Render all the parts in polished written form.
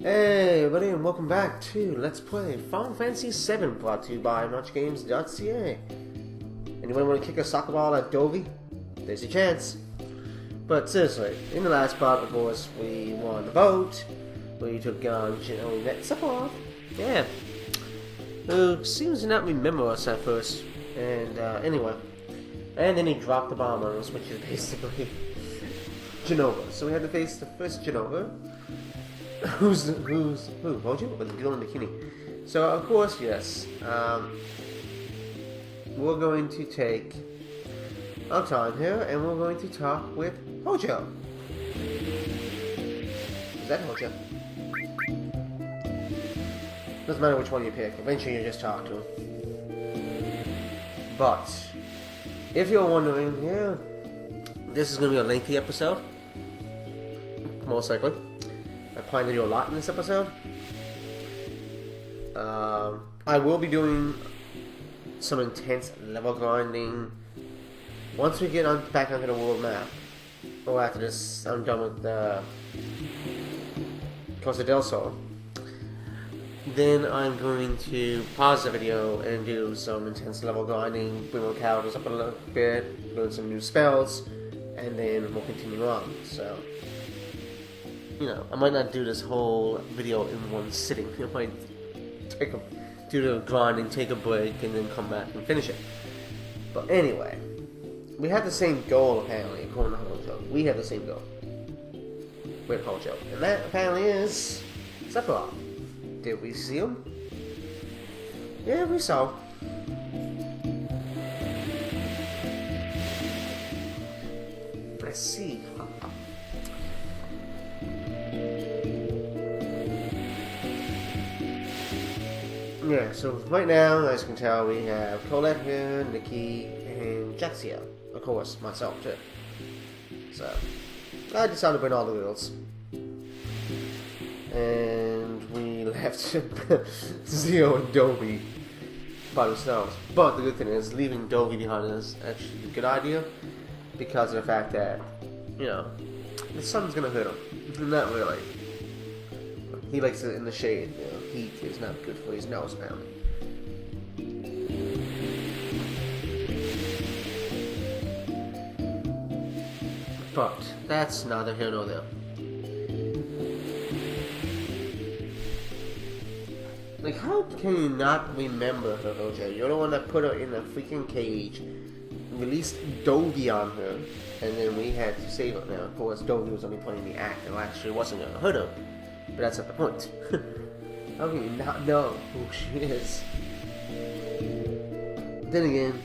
Hey everybody, and welcome back to Let's Play Final Fantasy VII, brought to you by MuchGames.ca. Anyone want to kick a soccer ball at Dovey? There's your chance. But seriously, in the last part, of course, we won the boat. We took on, we met Sephiroth. Yeah. Who seems to not remember us at first. And anyway. And then he dropped the bomb on us, which is basically Jenova. So we had to face the first Jenova. Who? Hojo? With the girl in the bikini. So, of course, yes. We're going to take our time here, and we're going to talk with Hojo. Is that Hojo? Doesn't matter which one you pick. Eventually, you just talk to him. But, if you're wondering, yeah, this is going to be a lengthy episode. Most likely. I plan to do a lot in this episode. I will be doing some intense level grinding once we get back onto the world map. Or after this, I'm done with the Costa del Sol. Then I'm going to pause the video and do some intense level grinding, bring my characters up a little bit, learn some new spells, and then we'll continue on. So, you know, I might not do this whole video in one sitting. I might do the grinding, take a break, and then come back and finish it. But anyway, we have the same goal apparently, according to Hojo. We have the same goal with Hojo, and that apparently is Sephiroth. Did we see him? Yeah, we saw. Let's see. Yeah, so right now, as you can tell, we have Colette here, Nikkie, and Jaxiaa. Of course, myself too. So, I decided to bring all the girls. And we left Zio and Dovey by themselves. But the good thing is, leaving Dovey behind is actually a good idea. Because of the fact that, you know, the sun's gonna hurt him. Not really. He likes it in the shade, you know. Heat is not good for his nose, apparently. But that's neither here nor there. Like, how can you not remember her, Hojo? You're the one that put her in a freaking cage, released Dovey on her, and then we had to save her. Now, of course, Dovey was only playing the act, and actually wasn't going to hurt her. But that's not the point. How can you not know who she is? Then again,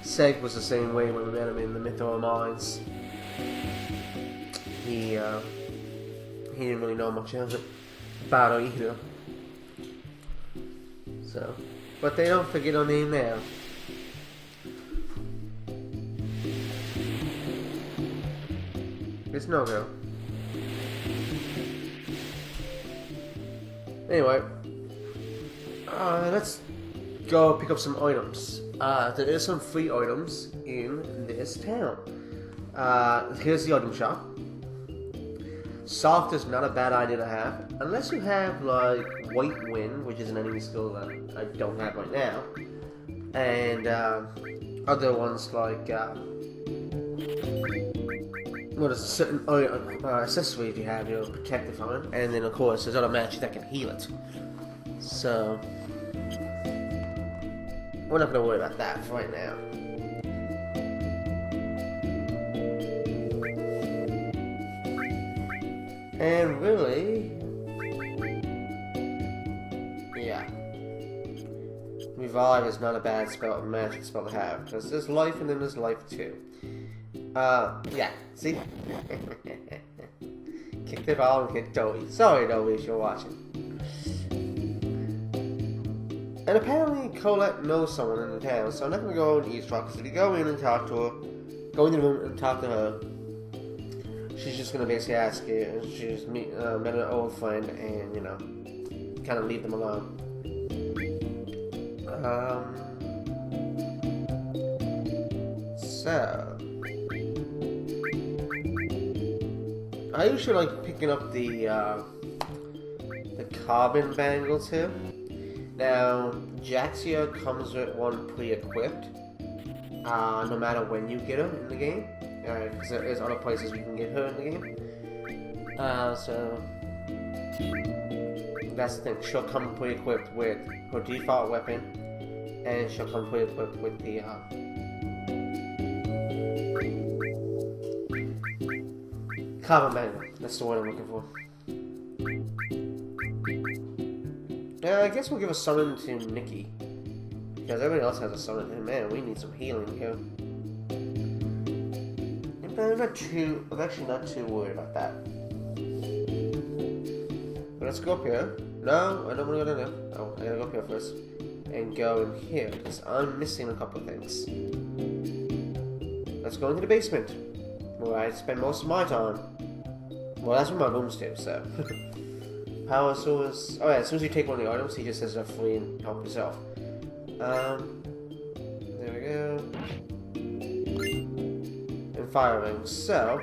Seg was the same way when we met him in the Mytho Mines. He didn't really know much about her either. So, but they don't forget her name now. It's no girl. Anyway, let's go pick up some items. There is some free items in this town. Here's the item shop. Soft is not a bad idea to have, unless you have like White Wind, which is an enemy skill that I don't have right now, and other ones like what is a certain accessory if you have your protective on it, and then of course there's other matches that can heal it. So we're not going to worry about that for right now. And really, yeah, Revive is not a bad spell, magic spell to have, because there's life and then there's life too. Yeah, see? Kick the ball and hit Dovey. Sorry, Dovey, if you're watching. And apparently Colette knows someone in the town, so I'm not going to go and eavesdrop, because if you go in and talk to her, go in the room and talk to her, she's just going to basically ask you, and she's met an old friend, and, you know, kind of leave them alone. So, I usually like picking up the the carbon bangles here. Now, Jaxiaa comes with one pre-equipped, no matter when you get her in the game, because there is other places you can get her in the game. So that's the thing. She'll come pre-equipped with her default weapon, and she'll come pre-equipped with the carbon bangle. That's the word I'm looking for. I guess we'll give a summon to Nikkie, because everybody else has a summon, and man, we need some healing here. I'm actually not too worried about that. But let's go up here. No, I don't want to go down there. Oh, I gotta go up here first. And go in here, because I'm missing a couple of things. Let's go into the basement, where I spend most of my time. Well, that's where my room's do, so. Power source. Oh yeah, as soon as you take one of the items, he just says they're free and help yourself. There we go. And fire rings. So,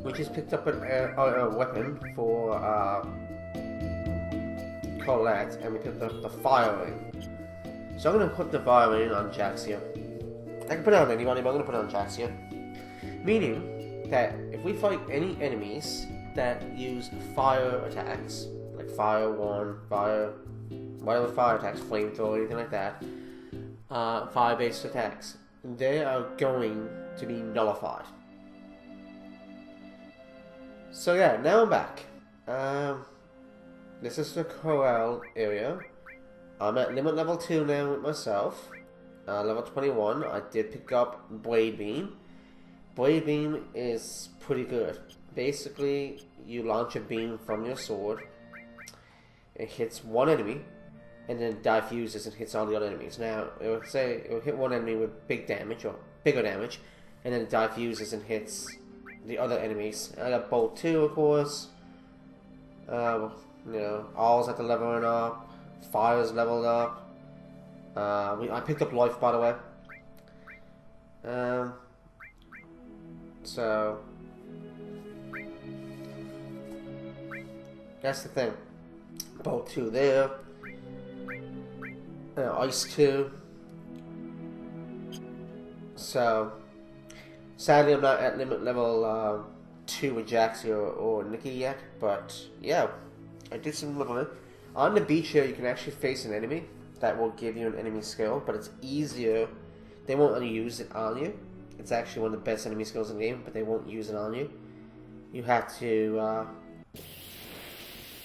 we just picked up a weapon for Colette, and we picked up the fire ring. So I'm going to put the fire ring on Jaxiaa. I can put it on anybody, but I'm going to put it on Jaxiaa. Meaning that if we fight any enemies that use fire attacks, like fire one, fire, whatever fire attacks, flamethrower, anything like that, fire-based attacks, they are going to be nullified. So yeah, now I'm back. This is the Corel area. I'm at limit level 2 now with myself. Level 21, I did pick up Blade Beam. Blade Beam is pretty good. Basically, you launch a beam from your sword. It hits one enemy, and then diffuses and hits all the other enemies. Now, it will hit one enemy with big damage, or bigger damage, and then it diffuses and hits the other enemies. I got Bolt 2, of course. You know, All's at the leveling up. Fire's leveled up. I picked up life, by the way. So that's the thing. Bolt 2 there. Ice 2. So sadly, I'm not at limit level 2 with Jaxiaa or Nikkie yet, but yeah, I did some leveling. On the beach here, you can actually face an enemy that will give you an enemy skill, but it's easier. They won't use it on you. It's actually one of the best enemy skills in the game, but they won't use it on you. You have to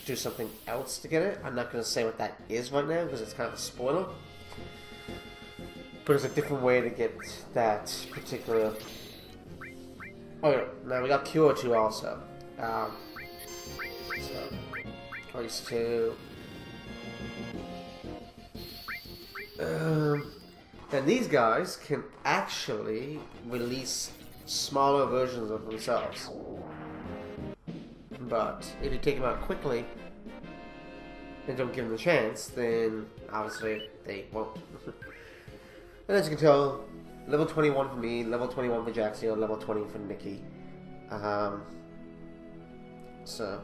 do something else to get it. I'm not going to say what that is right now, because it's kind of a spoiler. But it's a different way to get that particular... Oh yeah, now we got Cure 2 also. So, Ice 2. And these guys can actually release smaller versions of themselves. But if you take them out quickly and don't give them a chance, then obviously they won't. And as you can tell, level 21 for me, level 21 for Jaxiaa, level 20 for Nikkie. So,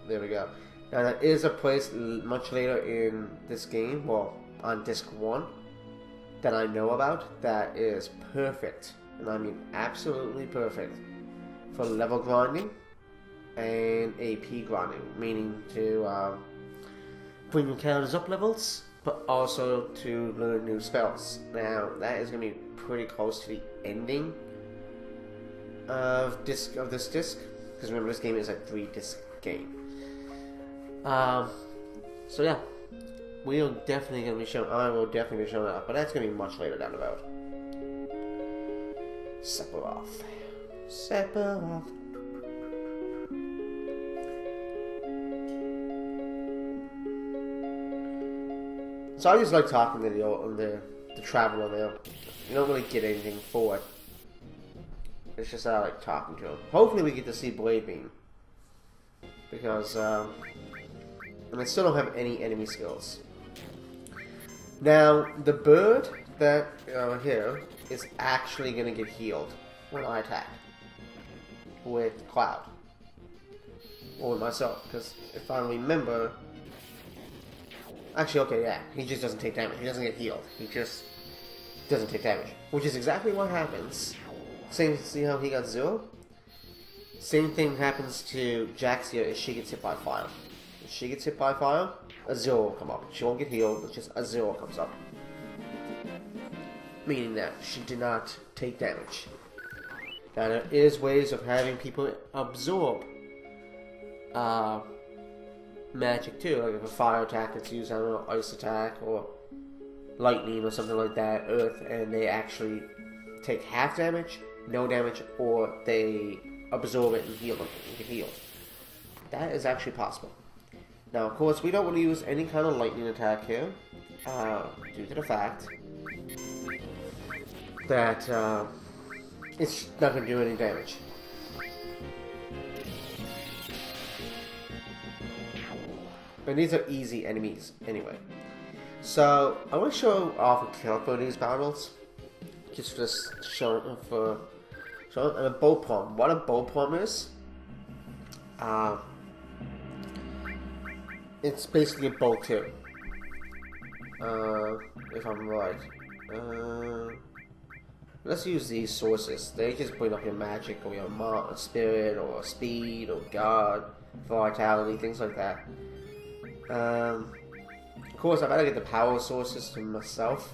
there we go. Now there is a place much later in this game, well, on disc 1, that I know about that is perfect, and I mean absolutely perfect, for level grinding and AP grinding, meaning to bring your characters up levels, but also to learn new spells. Now that is going to be pretty close to the ending of this disc, because remember this game is a 3-disc game. So yeah, we're definitely going to be showing. I will definitely be showing that up, but that's going to be much later down the road. Sephiroth. So I just like talking to the traveler there. You don't really get anything for it. It's just I like talking to him. Hopefully we get to see Blade Beam, because and I still don't have any enemy skills. Now, the bird that here is actually going to get healed when I attack with Cloud. Or with myself, because if I remember, Actually, okay, yeah. He just doesn't take damage. He doesn't get healed. He just doesn't take damage. Which is exactly what happens. See how he got 0? Same thing happens to Jaxiaa if she gets hit by fire. If she gets hit by fire, a 0 will come up. She won't get healed, but just a 0 comes up. Meaning that she did not take damage. Now there is ways of having people absorb magic too. Like if a fire attack that's used, I don't know, ice attack or lightning or something like that, earth, and they actually take half damage, no damage, or they absorb it and heal them and get healed. That is actually possible. Now, of course, we don't want to use any kind of lightning attack here, due to the fact that it's not going to do any damage. But these are easy enemies, anyway. So, I want to show off a kill for these battles. Just for this show and a bow palm. What a bow palm is? It's basically a bow too. If I'm right. Let's use these sources. They just bring up your magic or your spirit or speed or god, vitality, things like that. Of course, I better get the power sources to myself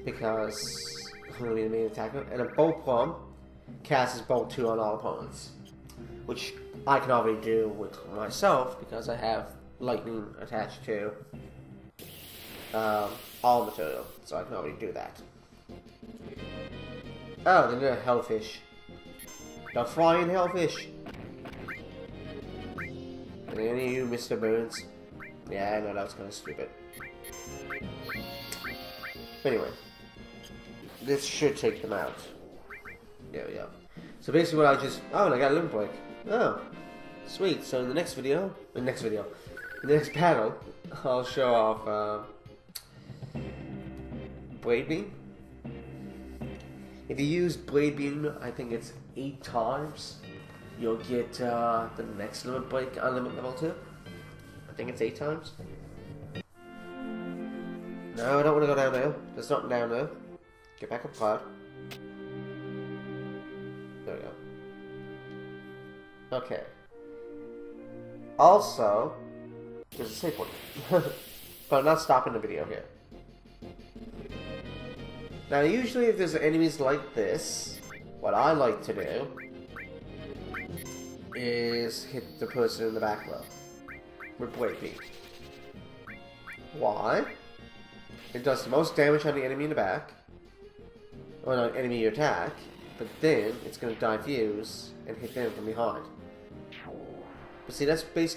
because I'm going to be the main attacker. And a bow palm casts bow 2 on all opponents, which I can already do with myself because I have lightning attached to all material, so I can already do that. Oh, they're a hellfish. The flying hellfish. And any of you, Mr. Burns? Yeah, I know that was kind of stupid. Anyway, this should take them out. There we go. So basically, what I just and I got a limit break. Oh, sweet. So in the next battle, I'll show off Blade Beam. If you use Blade Beam, I think it's 8 times. You'll get the next limit break on limit level 2. I think it's 8 times. No, I don't want to go down there. There's nothing down there. Get back up cloud. There we go. Okay. Also, there's a save point. But I'm not stopping the video here. Now, usually if there's enemies like this, what I like to do is hit the person in the back row with Blade Beam. Why? It does the most damage on the enemy in the back, or on enemy you attack, but then it's going to diffuse and hit them from behind. But see, that's Blade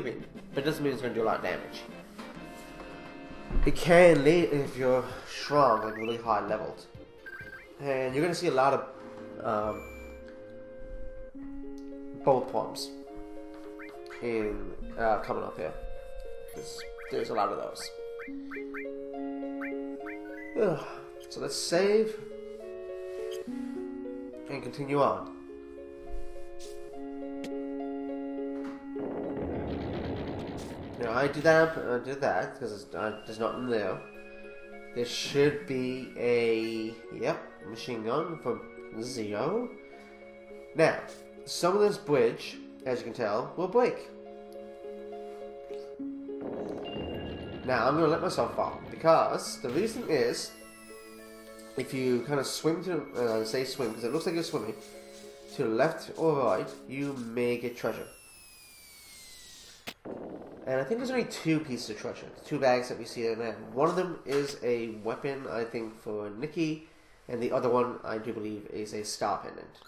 Beam, but it doesn't mean it's going to do a lot of damage. It can if you're strong, like really high leveled. And you're going to see a lot of bolt palms in coming up here. There's a lot of those. Ugh. So let's save and continue on. Now I did that because there's nothing there. There should be a machine gun for 0. Now, some of this bridge, as you can tell, will break. Now I'm going to let myself fall because the reason is, if you kind of swim to say swim because it looks like you're swimming to the left or right, you may get treasure. And I think there's only 2 pieces of treasure, 2 bags that we see in there. One of them is a weapon, I think, for Nikkie, and the other one, I do believe, is a star pendant.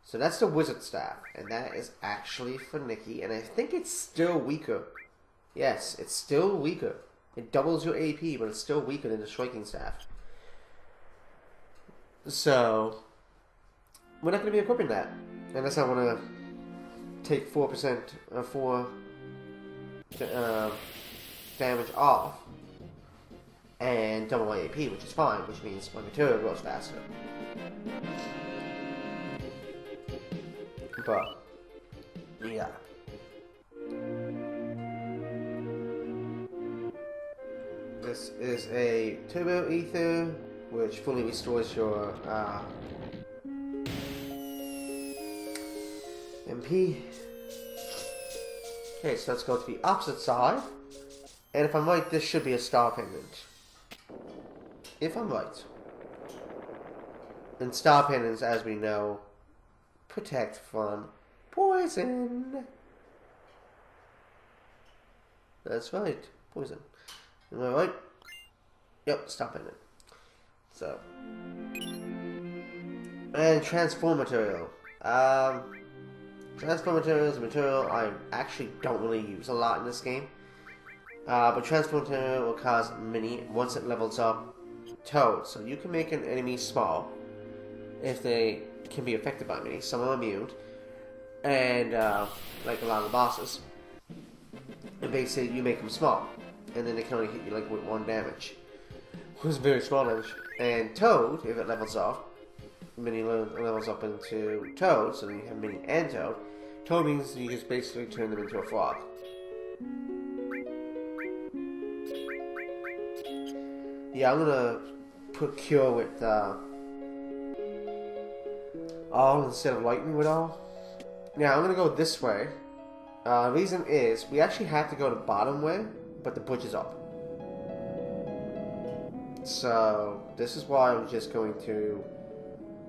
So that's the wizard staff, and that is actually for Nikkie, and I think it's still weaker. Yes, it's still weaker. It doubles your AP, but it's still weaker than the striking staff. So, we're not going to be equipping that, unless I want to take 4% damage off and double my AP, which is fine, which means my material grows faster. But yeah. this is a turbo ether, which fully restores your MP. Okay, so let's go to the opposite side. And if I'm right, this should be a star pendant. If I'm right. And star pendants, as we know, protect from poison. That's right, poison. Am I right? Yep, star pendant. So. And transform material. Transform material is a material I actually don't really use a lot in this game. But transform material will cause Mini, once it levels up, Toad. So you can make an enemy small if they can be affected by Mini. Some are immune. And like a lot of the bosses. And basically you make them small. And then they can only hit you like with 1 damage. Which is very small damage. And Toad, if it levels up, Mini levels up into Toad, so then you have Mini and Toad. Toad means you just basically turn them into a frog. Yeah, I'm gonna put Cure with all instead of Lightning with all. Now I'm gonna go this way. Reason is we actually have to go the bottom way, but the bridge is up. So this is why I'm just going to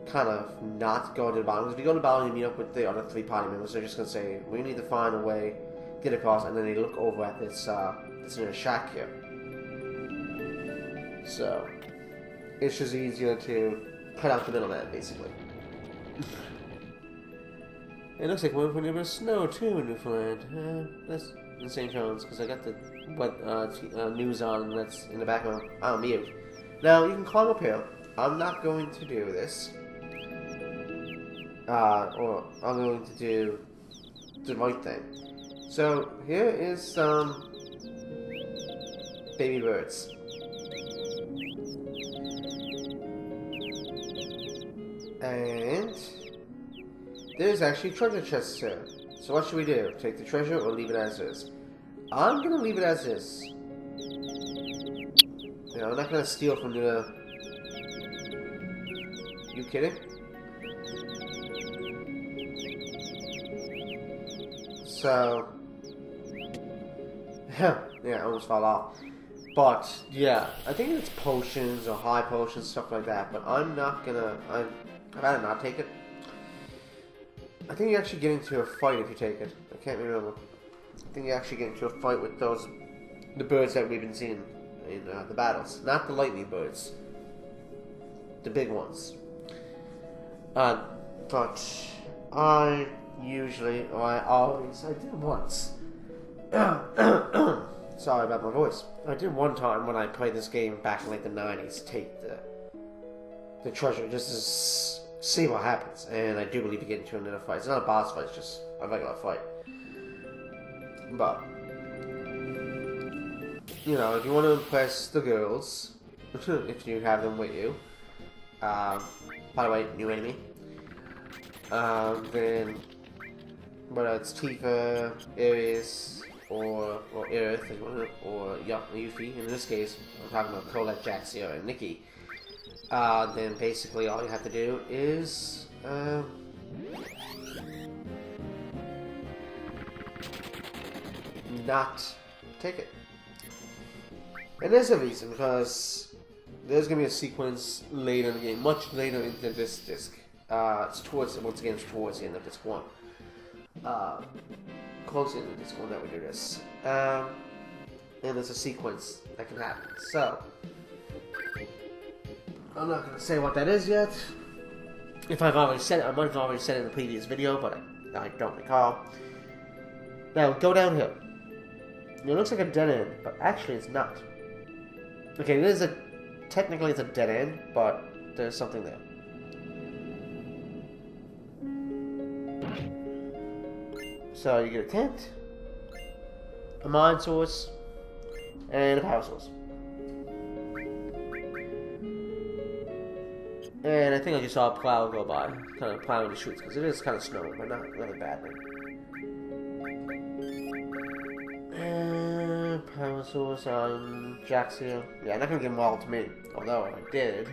kind of not go to the bottom. Because if you go to the bottom and you meet up with the other 3 party members, they're just gonna say we need to find a way, get across, and then they look over at this this inner shack here. So it's just easier to cut out the middleman, basically. It looks like one for snow too in Newfoundland. That's in St. John's because I got the news on that's in the background. I'm mute. Now you can climb up here. I'm not going to do this. Or I'm going to do the right thing. So here is some baby birds. And there's actually treasure chests here. So what should we do? Take the treasure or leave it as is? I'm gonna leave it as is. You know, I'm not gonna steal from the... You kidding? So... yeah, I almost fell off. But, yeah, I think it's potions or high potions, stuff like that. But I'm not gonna... I'd rather not take it. I think you actually get into a fight if you take it. I can't remember. I think you actually get into a fight with the birds that we've been seeing in the battles. Not the lightning birds. The big ones. But I usually, or I always, I did once. Sorry about my voice. I did one time when I played this game back in like the 90s, take the treasure just to see what happens. And I do believe you get into another fight. It's not a boss fight, it's just a regular fight. But, you know, if you want to impress the girls, if you have them with you, by the way, new enemy, then, whether it's Tifa, Aries, or Aerith, or Yuffie, in this case, I'm talking about Colette, Jaxiaa, and Nikkie, then basically all you have to do is, not take it. And there's a reason, because there's going to be a sequence later in the game, much later into this disc. It's towards, once again, it's towards the end of disc 1. Close into disc 1 that we do this. And there's a sequence that can happen. So, I'm not going to say what that is yet. If I've already said it, I might have already said it in the previous video, but I don't recall. Now, go down here. It looks like a dead end, but actually it's not. Okay, technically it's a dead end, but there's something there. So you get a tent, a mine source, and a power source. And I think I just saw a plow go by, kind of plowing the streets, because it is kind of snowing, but not really badly. Power Dinosaurs on Jaxiaa. Yeah, I'm not gonna give them all to me, although I did.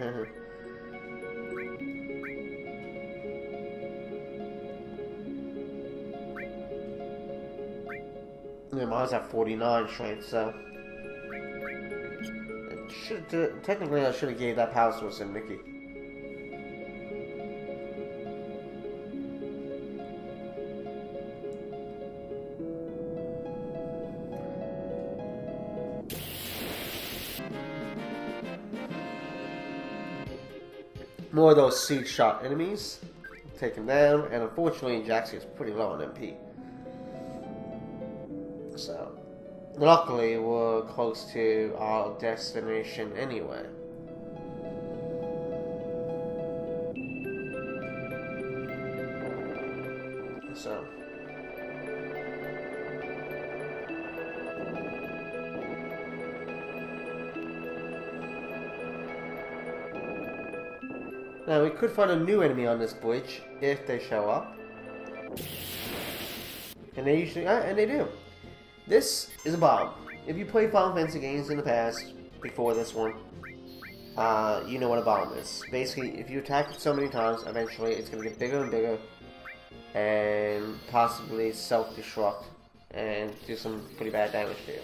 Yeah, mine's at 49 strength, so technically I should have gave that power source to Nikkie. More of those seed shot enemies. Take him down, and unfortunately Jaxiaa is pretty low on MP. So, luckily we're close to our destination anyway. So, now we could find a new enemy on this bridge if they show up, and they usually and they do. This is a bomb. If you played Final Fantasy games in the past, before this one, you know what a bomb is. Basically, if you attack it so many times, eventually it's going to get bigger and bigger, and possibly self-destruct, and do some pretty bad damage to you.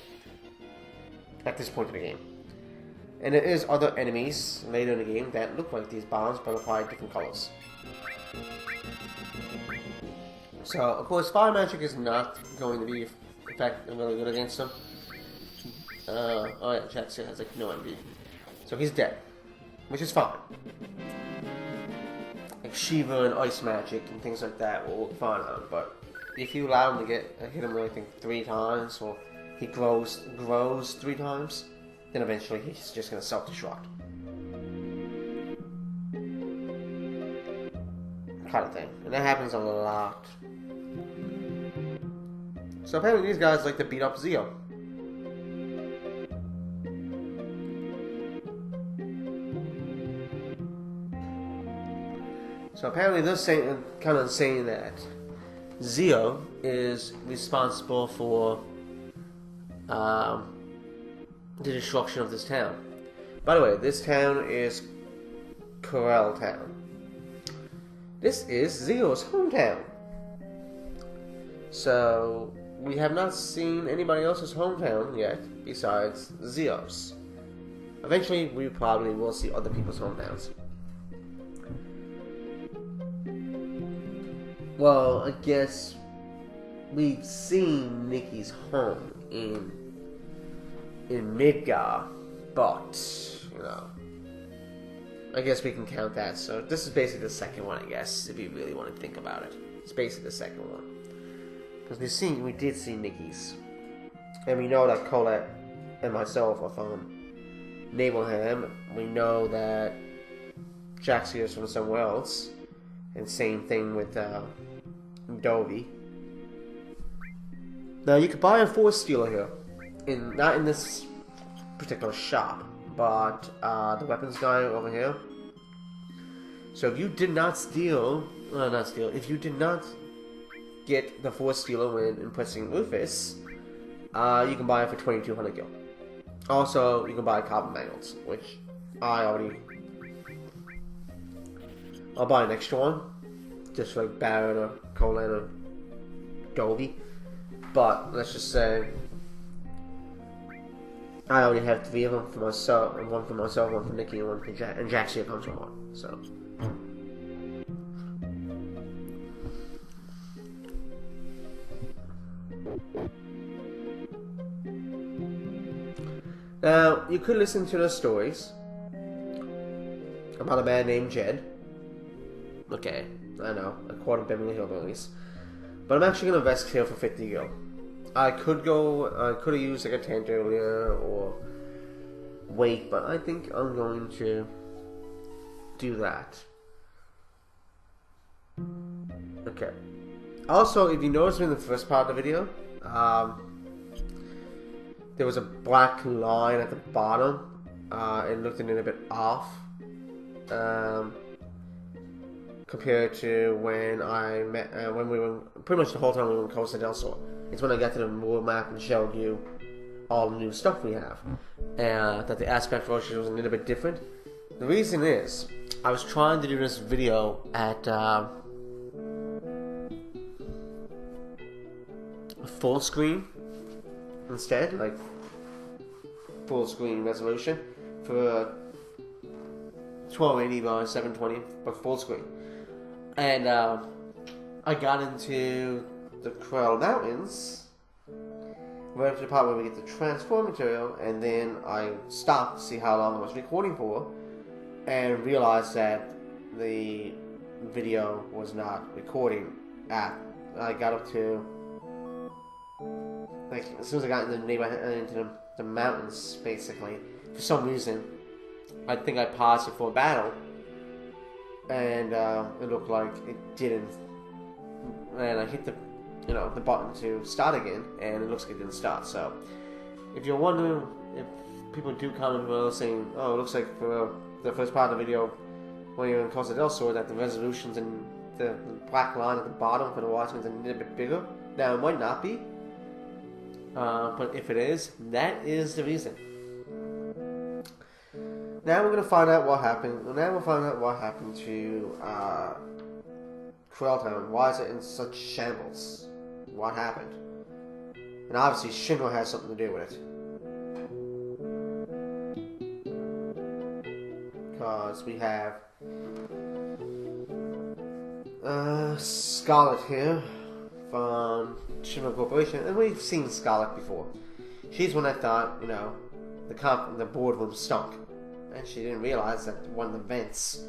At this point in the game. And there is other enemies later in the game that look like these bombs, but apply different colors. So, of course, fire magic is not going to be really good against him. Oh yeah, Jaxiaa has like no MB. So he's dead. Which is fine. Like Shiva and ice magic and things like that will work fine on him, but if you allow him to hit him I think 3 times, or he grows 3 times, then eventually he's just gonna self-destruct. Kind of thing. And that happens a lot. So apparently these guys like to beat up Zio. So apparently they're kind of saying that Zio is responsible for the destruction of this town. By the way, this town is Corel town. This is Zio's hometown. So we have not seen anybody else's hometown yet besides Zio's. Eventually we probably will see other people's hometowns. Well, I guess we've seen Nikkie's home in Midgar, but you know, I guess we can count that. So this is basically the second one, I guess, if you really want to think about it. It's basically the second one. Because we did see Nikkie's. And we know that Colette and myself are from Nibelheim. We know that Jaxiaa is from somewhere else. And same thing with Dovey. Now you could buy a Force Stealer here. Not in this particular shop, but the weapons guy over here. So if you did not if you did not get the Force Stealer when impressing Rufus, you can buy it for 2,200 gil. Also, you can buy carbon magnets, which I'll buy an extra one, just for like Baron or Colette or Dovey. But let's just say I already have 3 of them for myself, and 1 for myself, 1 for Nikkie, and 1 for and Jaxiaa comes with 1. So. Now, you could listen to the stories about a man named Jed. Okay, I know, a quarter Beverly Hillbillies. But I'm actually going to invest here for 50 gil. I could have used like a tent earlier or wait, but I think I'm going to do that. Okay. Also, if you noticed in the first part of the video, there was a black line at the bottom. It looked a little bit off. Compared to when I met, when we were, pretty much the whole time we were in Costa del Sol. It's when I got to the world map and showed you all the new stuff we have, that the aspect ratio was a little bit different. The reason is, I was trying to do this video at full screen instead, like full screen resolution for 1280 by 720, but full screen. And I got into the Corel Mountains, right up to the part where we get the transform material, and then I stopped to see how long I was recording for, and realized that the video was not recording I got up to, like, as soon as I got into the neighborhood, into the mountains, basically, for some reason, I think I paused it for a battle, and it looked like it didn't, and I hit the button to start again, and it looks like it didn't start. So, if you're wondering, if people do comment below saying, oh, it looks like for the first part of the video, when you're in Costa del Sol, that the resolutions and the black line at the bottom for the watchman is a little bit bigger. Now, it might not be, but if it is, that is the reason. Now we're going to find out what happened. Now we'll find out what happened to Corel Town. Why is it in such shambles? What happened? And obviously Shinra has something to do with it. Because we have Scarlet here from Shinra Corporation, and we've seen Scarlet before. She's one I thought, the boardroom stunk. And she didn't realize that one of the vents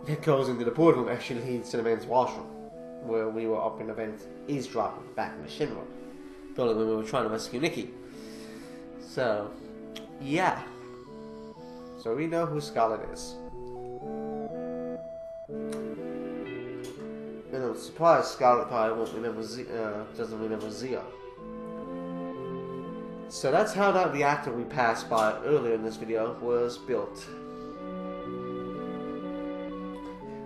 that goes into the boardroom actually leads to the men's washroom, where we were up in the vent eavesdropping back in the Shinra building when we were trying to rescue Nikkie. So, yeah. So we know who Scarlet is. And I'm surprised Scarlet probably won't remember doesn't remember Zio. So that's how that reactor we passed by earlier in this video was built.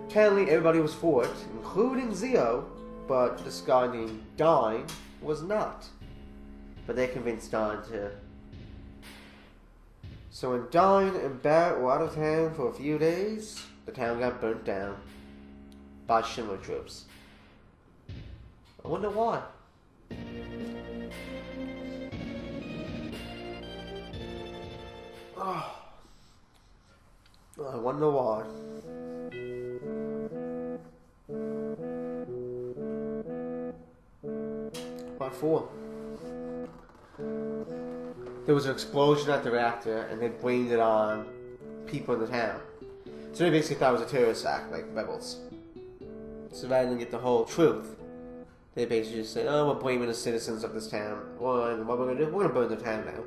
Apparently everybody was for it, including Zio, but this guy named Dine was not. But they convinced Dine to. So when Dine and Barrett were out of town for a few days, the town got burnt down by Shinra troops. I wonder why. Oh, I wonder why. What for? There was an explosion at the reactor, and they blamed it on people in the town. So they basically thought it was a terrorist act, like rebels. So rather than get the whole truth, they basically just said, oh, we're blaming the citizens of this town. Well, and what we're going to do? We're going to burn the town down.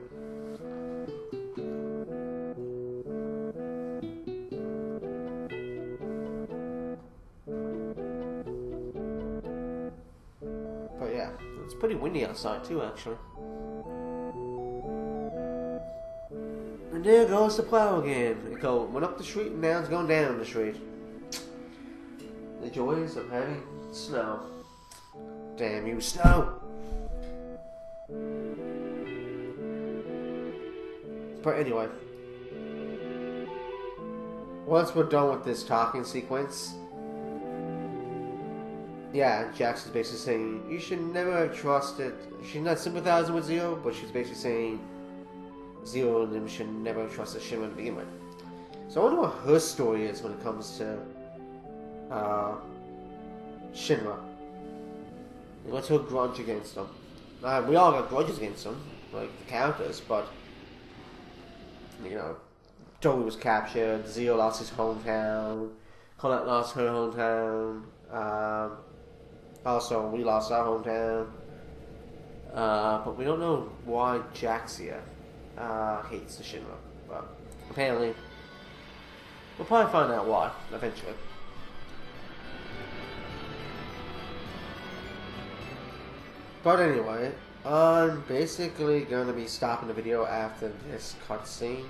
But yeah, it's pretty windy outside too, actually. And there goes the plow again. It went up the street and now it's going down the street. The joys of having snow. Damn you, snow! But anyway, once we're done with this talking sequence, yeah, Jax is basically saying, you should never have trusted. She's not sympathizing with Zio, but she's basically saying Zio and them should never have trusted Shinra to begin with. So I wonder what her story is when it comes to Shinra. What's her grudge against them? We all got grudges against them, like the characters, but Joey was captured, Zio lost his hometown, Colette lost her hometown, also we lost our hometown, but we don't know why Jaxiaa hates the Shinra, but apparently we'll probably find out why eventually. But anyway, I'm basically going to be stopping the video after this cutscene.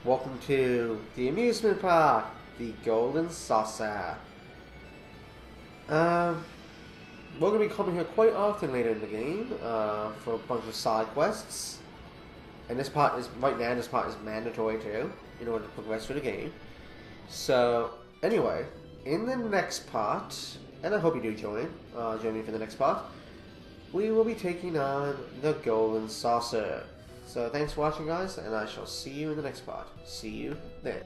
Welcome to the amusement park, the Golden Saucer. we're going to be coming here quite often later in the game for a bunch of side quests. And this part is, right now, this part is mandatory too, in order to progress through the game. So, anyway, in the next part, and I hope you do join me for the next part, we will be taking on the Golden Saucer. So thanks for watching, guys, and I shall see you in the next part. See you then.